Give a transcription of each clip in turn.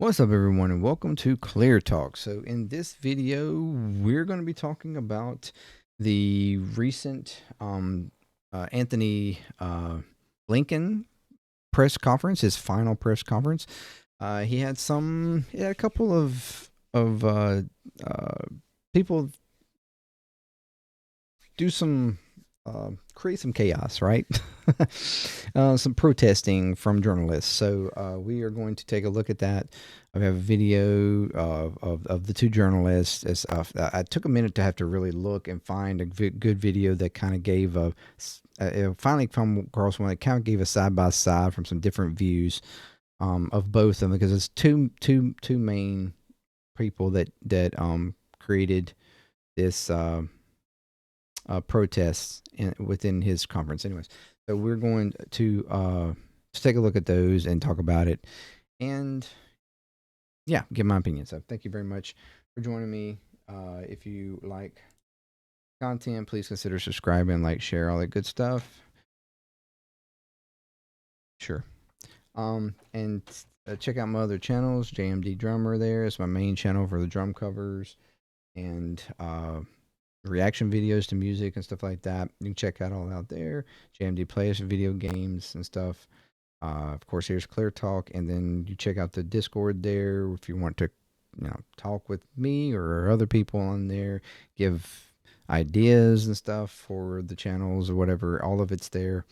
What's up, everyone, and welcome to ClearTalk. So in this video, we're going to be talking about the recent Antony Blinken press conference, his final press conference. He had a couple of people do some create some chaos, right? Some protesting from journalists. So we are going to take a look at that. I have a video of the two journalists. I took a minute to have to really look and find a good video that kind of gave finally come across one that kind of gave a side by side from some different views of both of them, because it's two main people that created this protests within his conference. Anyways, so we're going to take a look at those and talk about it, and yeah, give my opinion. So thank you very much for joining me. If you like content, please consider subscribing, like, share, all that good stuff. Sure. And check out my other channels. JMD Drummer there is my main channel for the drum covers and reaction videos to music and stuff like that. You can check that all out there. JMDPLAY is video games and stuff. Of course, here's ClearTalk, and then you check out the Discord there if you want to, talk with me or other people on there, give ideas and stuff for the channels or whatever. All of it's there.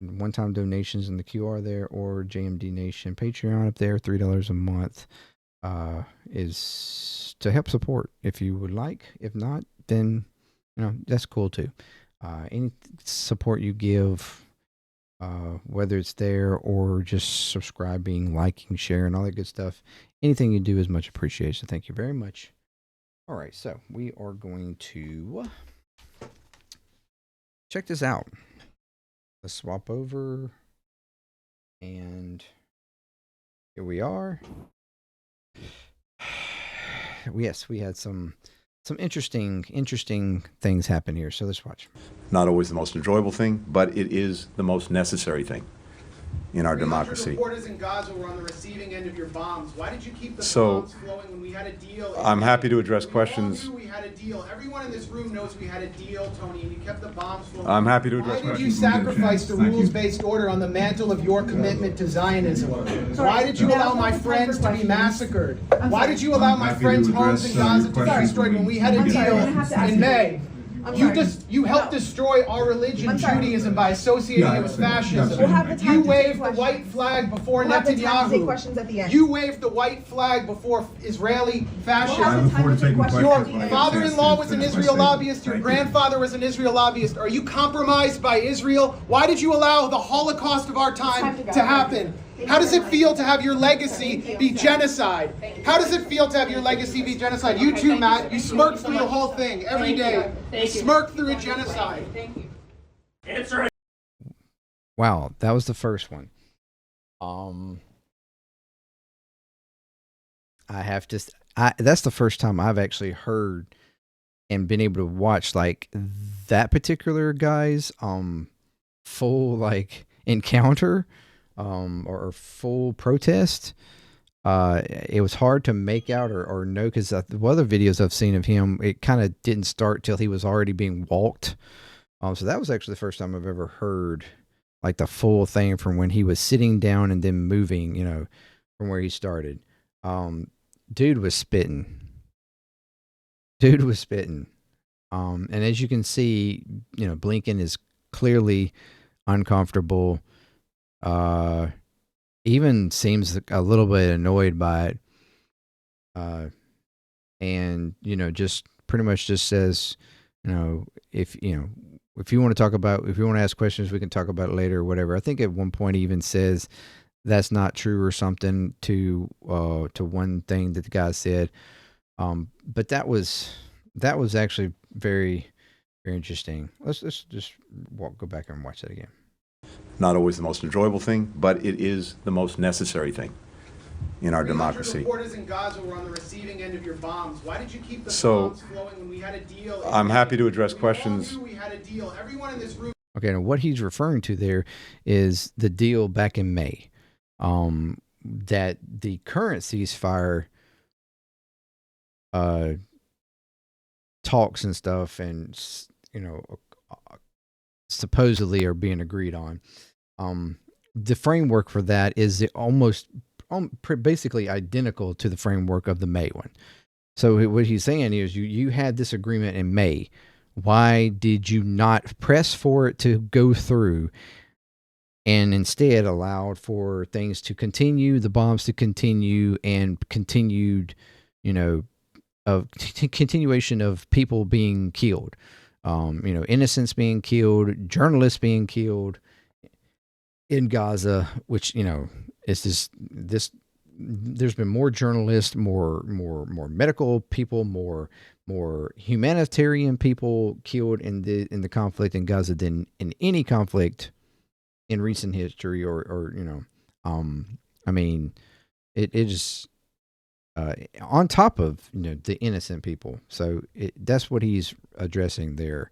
One-time donations in the QR there, or JMD Nation Patreon up there, $3 a month. Is to help support if you would like. If not, then that's cool too. Any support you give, whether it's there or just subscribing, liking, sharing, all that good stuff, anything you do is much appreciated. So thank you very much. All right, so we are going to check this out. Let's swap over, and here we are. Yes, we had some interesting things happen here. So let's watch. Not always the most enjoyable thing, but it is the most necessary thing in our democracy. Reporters in Gaza were on the receiving end of your bombs. Why did you keep the bombs flowing when we had a deal? I'm happy to address questions. We had a deal. Everyone in this room knows we had a deal, Tony, and you kept the bombs flowing. I'm happy to address questions. Why did you sacrifice the rules-based order on the mantle of your commitment to Zionism? Why did you allow my friends to be massacred? Why did you allow my friends' homes in Gaza to be destroyed when we had a deal in May? You helped destroy our religion, Judaism, by associating it with fascism. You waved the white flag before Netanyahu. You waved the white flag before Israeli fascism. Your father-in-law was an Israel lobbyist. Your grandfather was an Israel lobbyist. Are you compromised by Israel? Why did you allow the Holocaust of our time to happen? How does it feel to have your legacy be genocide? How does it feel to have your legacy be genocide? You too, Matt. You smirk through the whole thing every day. You smirk through a genocide. Thank you. Answer it. Wow, that was the first one. That's the first time I've actually heard and been able to watch like that particular guy's full encounter. Or full protest. It was hard to make out or know, because the other videos I've seen of him, it kind of didn't start till he was already being walked. So that was actually the first time I've ever heard like the full thing from when he was sitting down and then moving, from where he started. Dude was spitting. And as you can see, Blinken is clearly uncomfortable. Even seems a little bit annoyed by it. And, just pretty much just says, if you want to ask questions, we can talk about it later or whatever. I think at one point he even says that's not true or something to one thing that the guy said. But that was actually very, very interesting. Let's just go back and watch that again. Not always the most enjoyable thing, but it is the most necessary thing in our democracy. Reporters in Gaza were on the receiving end of your bombs. Why did you keep the bombs flowing when we had a deal? I'm happy to address questions. We had a deal. Everyone in this room. Okay, now what he's referring to there is the deal back in May. that the current ceasefire talks and stuff, and supposedly are being agreed on. The framework for that is almost basically identical to the framework of the May one. So what he's saying is, you had this agreement in May. Why did you not press for it to go through, and instead allowed for things to continue, the bombs to continue, and continued, continuation of people being killed, innocents being killed, journalists being killed in Gaza, which, it's just this. There's been more journalists, more medical people, more humanitarian people killed in the conflict in Gaza than in any conflict in recent history, I mean, it is on top of the innocent people. So that's what he's addressing there.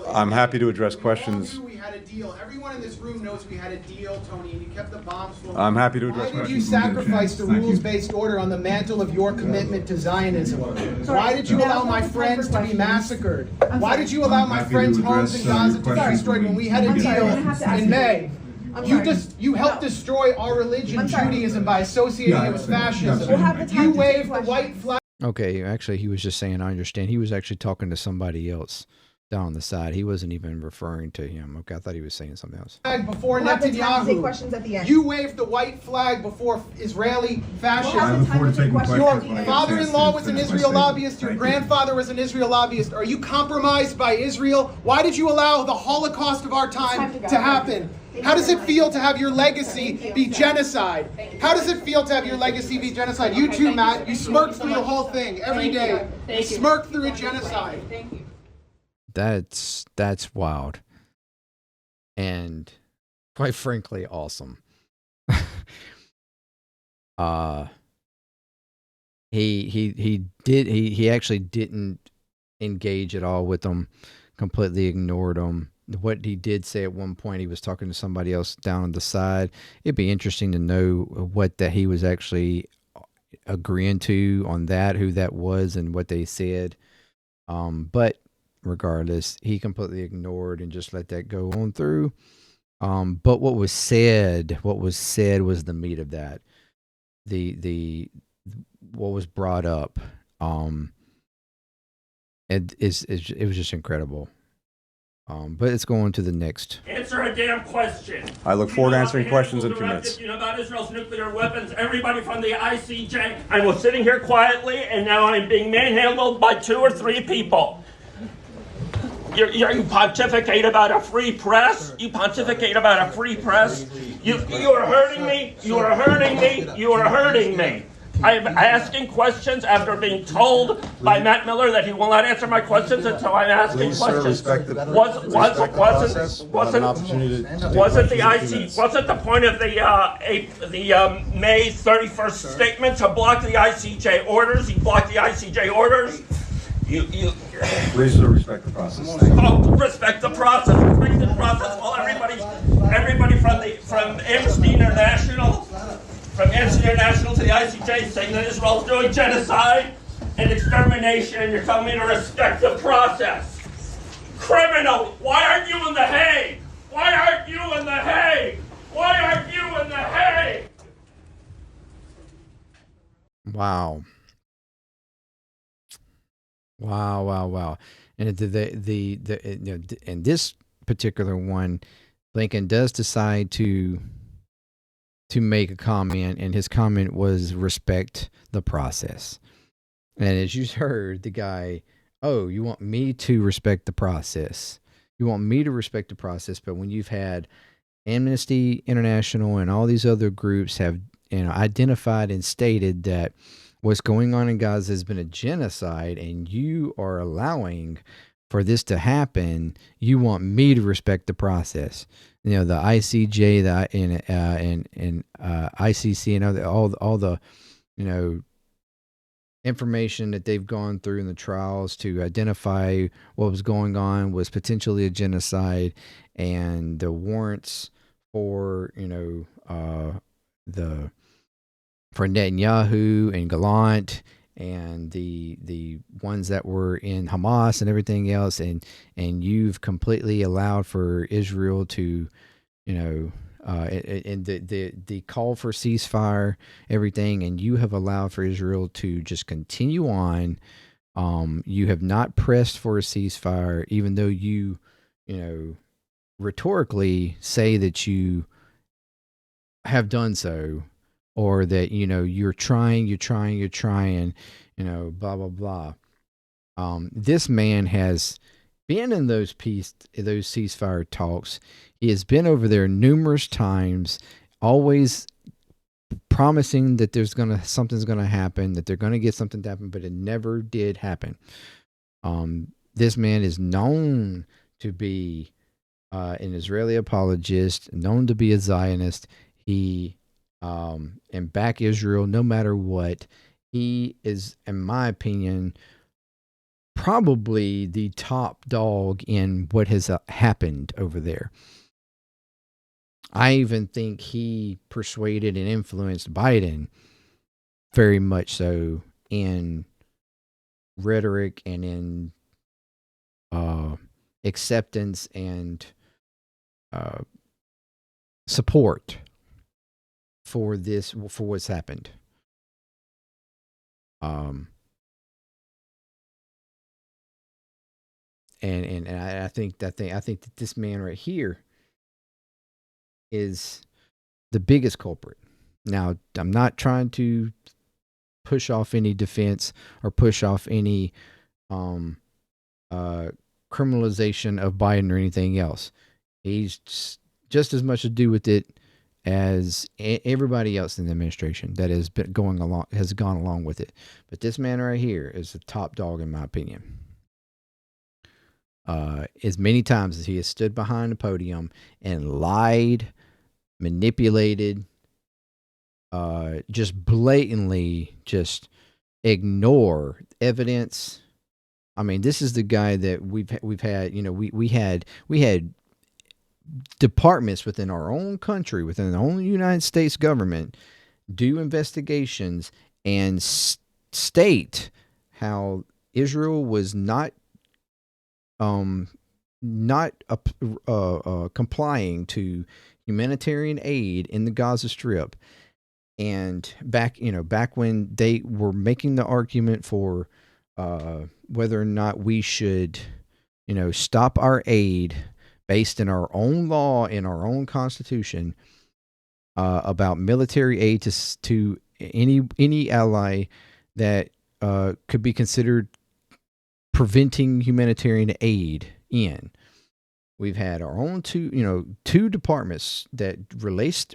I'm happy to address questions. We had a deal. Everyone in this room knows we had a deal, Tony, and you kept the bombs flowing. I'm happy to address questions. Why did you questions. sacrifice the rules-based order on the mantle of your commitment to Zionism? Why did you allow my friends to be massacred? Why did you allow my friends' homes in Gaza to be destroyed when we had a deal in May? You helped destroy our religion, Judaism, by associating it with fascism. You waved the white flag. Okay, actually, he was just saying, I understand. He was actually talking to somebody else down on the side. He wasn't even referring to him. Okay, I thought he was saying something else. Before Netanyahu. Questions at the end. You waved the white flag before Israeli fascism. I look forward to taking questions. Your father-in-law was an Israel lobbyist. Your grandfather was an Israel lobbyist. Are you compromised by Israel? Why did you allow the Holocaust of our time to happen? How does it feel to have your legacy be genocide? How does it feel to have your legacy be genocide? You too, Matt. You smirk through the whole thing every day. You smirk through a genocide. Thank you. That's wild, and quite frankly, awesome. He actually didn't engage at all with them, completely ignored them. What he did say at one point, he was talking to somebody else down on the side. It'd be interesting to know what that he was actually agreeing to on that, who that was, and what they said. But regardless, he completely ignored and just let that go on through. But what was said was the meat of that. What was brought up, it was just incredible. But it's going to the next. Answer a damn question. I look forward to answering questions in 2 minutes. You know about Israel's nuclear weapons. Everybody from the ICJ. I was sitting here quietly, and now I'm being manhandled by 2 or 3 people. You pontificate about a free press. You pontificate about a free press. You are hurting me. You are hurting me. You are hurting me. I'm asking questions after being told by Matt Miller that he will not answer my questions until I'm asking questions. Wasn't the point of the May 31st statement to block the ICJ orders? You blocked the ICJ orders. Please respect the process. Respect the process. Respect the process. Well, everybody from Amnesty International. From Amnesty International to the ICJ saying that Israel's doing genocide and extermination, and you're telling me to respect the process. Criminal, why aren't you in The Hague? Why aren't you in The Hague? Why aren't you in The Hague? Wow. And in this particular one, Blinken does decide to make a comment, and his comment was respect the process. And as you heard, the guy, oh, you want me to respect the process? You want me to respect the process? But when you've had Amnesty International and all these other groups have identified and stated that what's going on in Gaza has been a genocide, and you are allowing for this to happen, you want me to respect the process. The ICJ, and ICC, and all the information that they've gone through in the trials to identify what was going on was potentially a genocide, and the warrants for the for Netanyahu and Gallant and the ones that were in Hamas and everything else, and you've completely allowed for Israel to, you know, and the call for ceasefire, everything, and you have allowed for Israel to just continue on. You have not pressed for a ceasefire, even though you know, rhetorically say that you have done so, or that, you know, you're trying, you know, blah blah blah. This man has been in those ceasefire talks. He has been over there numerous times, always promising that something's gonna happen, that they're gonna get something to happen, but it never did happen. This man is known to be an Israeli apologist, known to be a Zionist. He and back Israel no matter what. He is, in my opinion, probably the top dog in what has happened over there. I even think he persuaded and influenced Biden very much so in rhetoric and in acceptance and support for what's happened. And I think that this man right here is the biggest culprit. Now, I'm not trying to push off any defense or push off any criminalization of Biden or anything else. He's just as much to do with it as everybody else in the administration that has gone along with it. But this man right here is the top dog in my opinion. As many times as he has stood behind the podium and lied, manipulated, just blatantly just ignore evidence. I mean, this is the guy that we've had, you know, we had departments within our own country, within the own United States government, do investigations and state how Israel was not complying to humanitarian aid in the Gaza Strip. And back when they were making the argument for whether or not we should, you know, stop our aid based in our own law, in our own constitution, about military aid to any ally that could be considered preventing humanitarian aid in. We've had our own two departments that released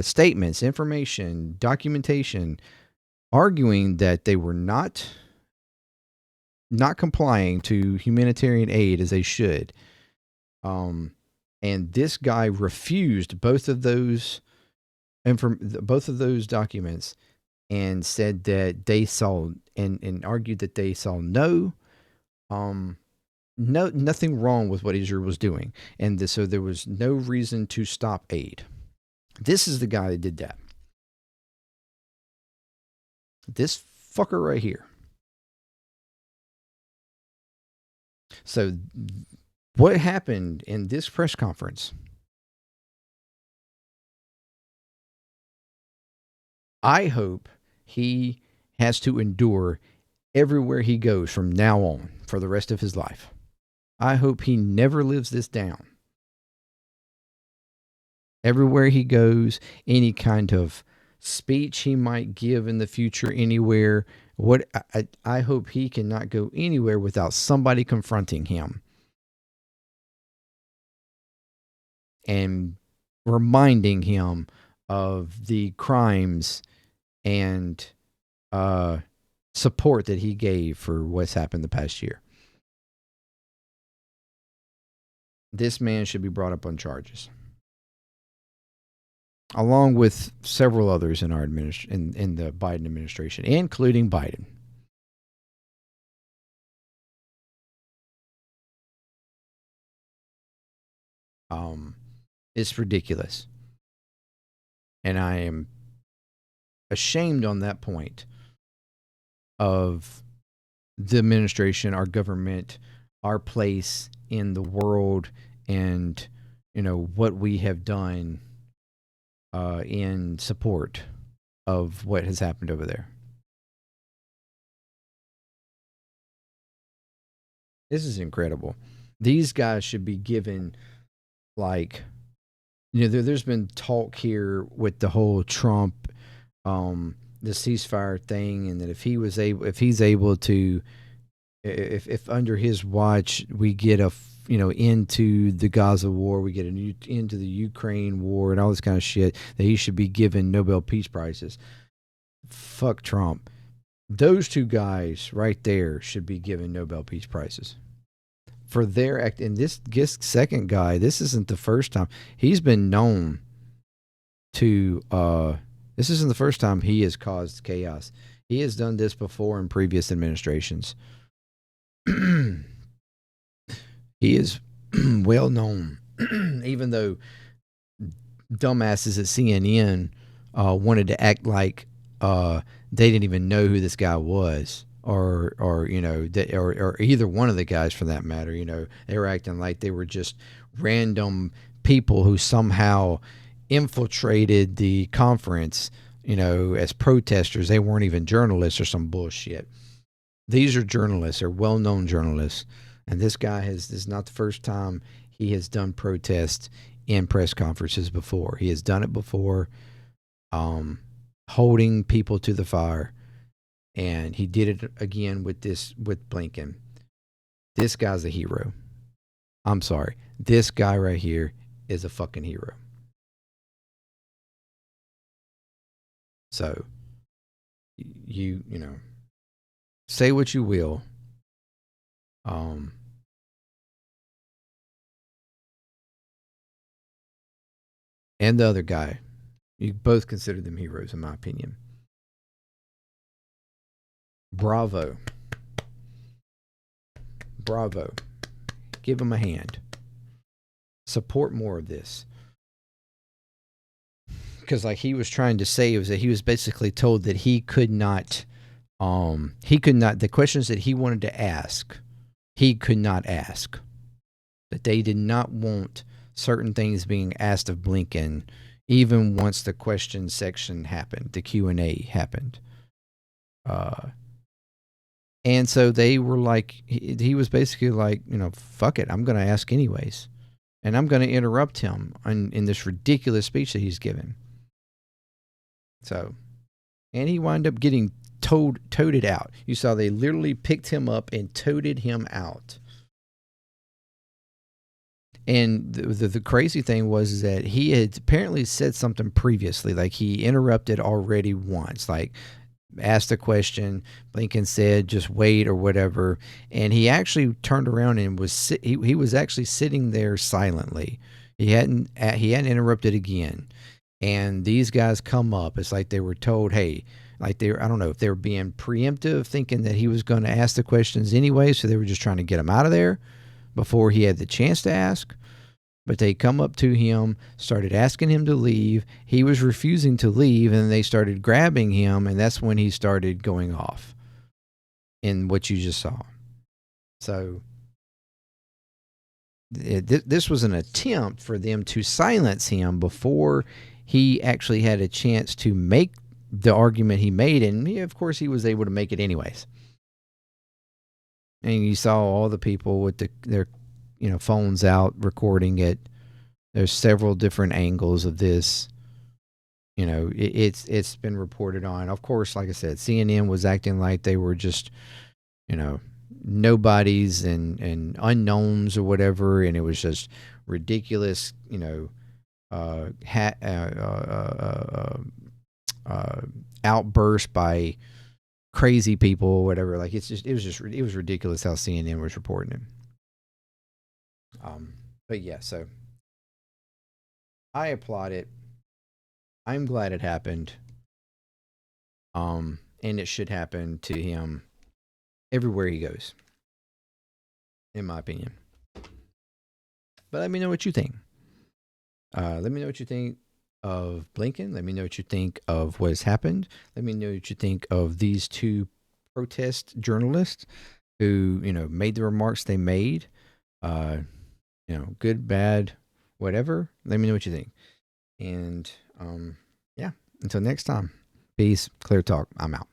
statements, information, documentation, arguing that they were not complying to humanitarian aid as they should. And this guy refused both of those documents and said that they saw and argued that they saw nothing wrong with what Israel was doing, and so there was no reason to stop aid. This is the guy that did that. This fucker right here. So what happened in this press conference? I hope he has to endure everywhere he goes from now on for the rest of his life. I hope he never lives this down. Everywhere he goes, any kind of speech he might give in the future, anywhere, I hope he cannot go anywhere without somebody confronting him and reminding him of the crimes and support that he gave for what's happened the past year. This man should be brought up on charges, along with several others in our in the Biden administration, including Biden. It's ridiculous, and I am ashamed on that point of the administration, our government, our place in the world, and what we have done in support of what has happened over there. This is incredible. These guys should be given, like, there's been talk here with the whole Trump, the ceasefire thing, and that if he's able to, if under his watch we get into the Gaza war, we get into the Ukraine war and all this kind of shit, that he should be given Nobel Peace Prizes. Fuck Trump. Those two guys right there should be given Nobel Peace Prizes for their act. And this second guy, this isn't the first time he's been known to. This isn't the first time he has caused chaos. He has done this before in previous administrations. He is well known, even though dumbasses at CNN wanted to act like they didn't even know who this guy was, or either one of the guys for that matter. They were acting like they were just random people who somehow infiltrated the conference, as protesters. They weren't even journalists or some bullshit. These are journalists. They're well-known journalists. And this guy this is not the first time he has done protests in press conferences before. He has done it before, holding people to the fire. And he did it again with Blinken. This guy's a hero. I'm sorry. This guy right here is a fucking hero. So, you say what you will. And the other guy, you both consider them heroes, in my opinion. Bravo. Bravo. Give them a hand. Support more of this. Because like he was trying to say, was that he was basically told that he could not, the questions that he wanted to ask, he could not ask. That they did not want certain things being asked of Blinken, even once the question section happened, the Q&A happened. And so they were like, he was basically like, fuck it, I'm going to ask anyways. And I'm going to interrupt him in this ridiculous speech that he's given. So, and he wound up getting toted out. You saw they literally picked him up and toted him out. And the crazy thing was that he had apparently said something previously, like he interrupted already once, like asked a question, Blinken said, just wait or whatever. And he actually turned around and he was actually sitting there silently. He hadn't interrupted again. And these guys come up. It's like they were told, hey, like I don't know if they were being preemptive, thinking that he was going to ask the questions anyway. So they were just trying to get him out of there before he had the chance to ask. But they come up to him, started asking him to leave. He was refusing to leave, and they started grabbing him, and that's when he started going off in what you just saw. So this was an attempt for them to silence him before he actually had a chance to make the argument he made, and of course he was able to make it anyways. And you saw all the people with their phones out recording it. There's several different angles of this. It's been reported on. Of course, like I said, CNN was acting like they were just, nobodies and unknowns or whatever, and it was just ridiculous, outburst by crazy people or whatever. Like it was ridiculous how CNN was reporting it. But yeah, so I applaud it. I'm glad it happened. And it should happen to him everywhere he goes, in my opinion. But let me know what you think. Let me know what you think of Blinken. Let me know what you think of what has happened. Let me know what you think of these two protest journalists who, made the remarks they made. Good, bad, whatever. Let me know what you think. And yeah, until next time, peace. Clear Talk. I'm out.